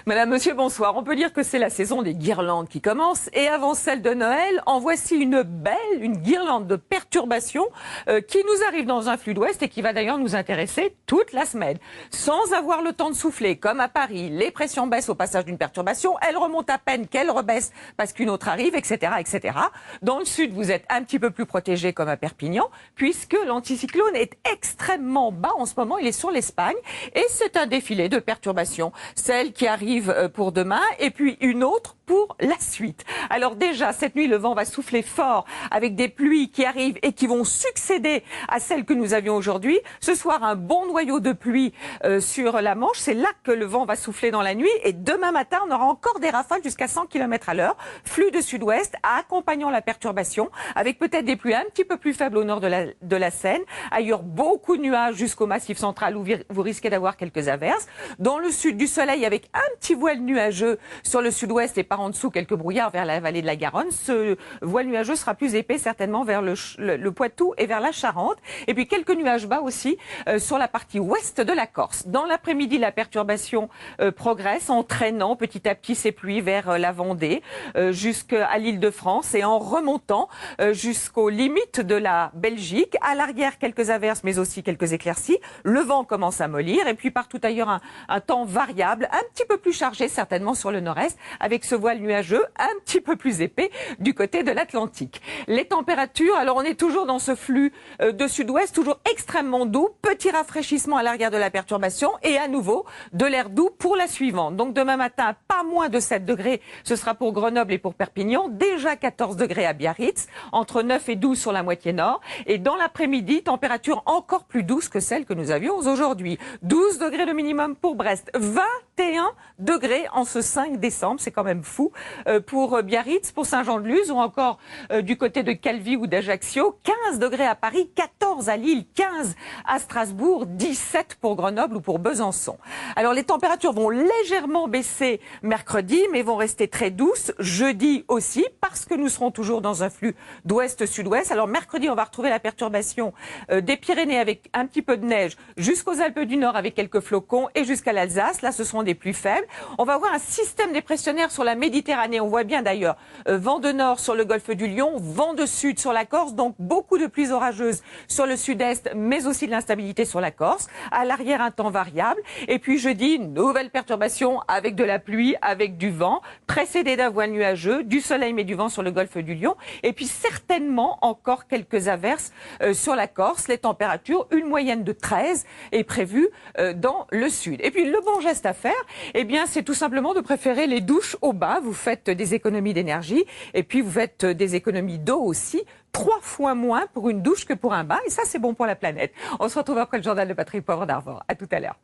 Madame, monsieur, bonsoir. On peut dire que c'est la saison des guirlandes qui commence. Et avant celle de Noël, en voici une guirlande de perturbations qui nous arrive dans un flux d'ouest et qui va d'ailleurs nous intéresser toute la semaine. Sans avoir le temps de souffler, comme à Paris, les pressions baissent au passage d'une perturbation. Elles remontent à peine qu'elles rebaissent parce qu'une autre arrive, etc., etc. Dans le sud, vous êtes un petit peu plus protégés comme à Perpignan, puisque l'anticyclone est extrêmement bas en ce moment. Il est sur l'Espagne et c'est un défilé de perturbations. Celle qui arrive pour demain et puis une autre pour la suite. Alors déjà, cette nuit, le vent va souffler fort avec des pluies qui arrivent et qui vont succéder à celles que nous avions aujourd'hui. Ce soir, un bon noyau de pluie sur la Manche. C'est là que le vent va souffler dans la nuit. Et demain matin, on aura encore des rafales jusqu'à 100 km à l'heure. Flux de sud-ouest accompagnant la perturbation avec peut-être des pluies un petit peu plus faibles au nord de la Seine. Ailleurs, beaucoup de nuages jusqu'au Massif central où vous risquez d'avoir quelques averses. Dans le sud, du soleil avec un petit voile nuageux sur le sud-ouest et par en dessous quelques brouillards vers la vallée de la Garonne. Ce voile nuageux sera plus épais certainement vers le Poitou et vers la Charente. Et puis quelques nuages bas aussi sur la partie ouest de la Corse. Dans l'après-midi, la perturbation progresse en traînant petit à petit ses pluies vers la Vendée jusqu'à l'Île-de-France et en remontant jusqu'aux limites de la Belgique. À l'arrière, quelques averses mais aussi quelques éclaircies. Le vent commence à mollir et puis partout ailleurs un temps variable, un petit peu plus chargé certainement sur le nord-est avec ce voile nuageux un petit peu plus épais du côté de l'Atlantique. Les températures, alors on est toujours dans ce flux de sud-ouest, toujours extrêmement doux, petit rafraîchissement à l'arrière de la perturbation et à nouveau de l'air doux pour la suivante. Donc demain matin, pas moins de 7 degrés, ce sera pour Grenoble et pour Perpignan, déjà 14 degrés à Biarritz, entre 9 et 12 sur la moitié nord et dans l'après-midi, température encore plus douce que celle que nous avions aujourd'hui. 12 degrés de minimum pour Brest, 21 degrés en ce 5 décembre, c'est quand même fou, pour Biarritz, pour Saint-Jean-de-Luz ou encore du côté de Calvi ou d'Ajaccio, 15 degrés à Paris, 14 à Lille, 15 à Strasbourg, 17 pour Grenoble ou pour Besançon. Alors les températures vont légèrement baisser mercredi, mais vont rester très douces jeudi aussi, parce que nous serons toujours dans un flux d'ouest-sud-ouest. Alors mercredi, on va retrouver la perturbation des Pyrénées avec un petit peu de neige jusqu'aux Alpes du Nord avec quelques flocons et jusqu'à l'Alsace. Là, ce seront des pluies faibles. On va avoir un système dépressionnaire sur la Méditerranée. On voit bien d'ailleurs vent de nord sur le golfe du Lion, vent de sud sur la Corse, donc beaucoup de pluies orageuses sur le sud-est, mais aussi de l'instabilité sur la Corse. À l'arrière, un temps variable. Et puis jeudi, une nouvelle perturbation avec de la pluie, avec du vent, précédé d'un voile nuageux, du soleil mais du vent sur le golfe du Lion. Et puis certainement encore quelques averses sur la Corse. Les températures, une moyenne de 13 est prévue dans le sud. Et puis le bon geste à faire, eh bien, c'est tout simplement de préférer les douches au bain. Vous faites des économies d'énergie et puis vous faites des économies d'eau aussi. 3 fois moins pour une douche que pour un bain. Et ça, c'est bon pour la planète. On se retrouve après le journal de Patrick Poivre d'Arvor. À tout à l'heure.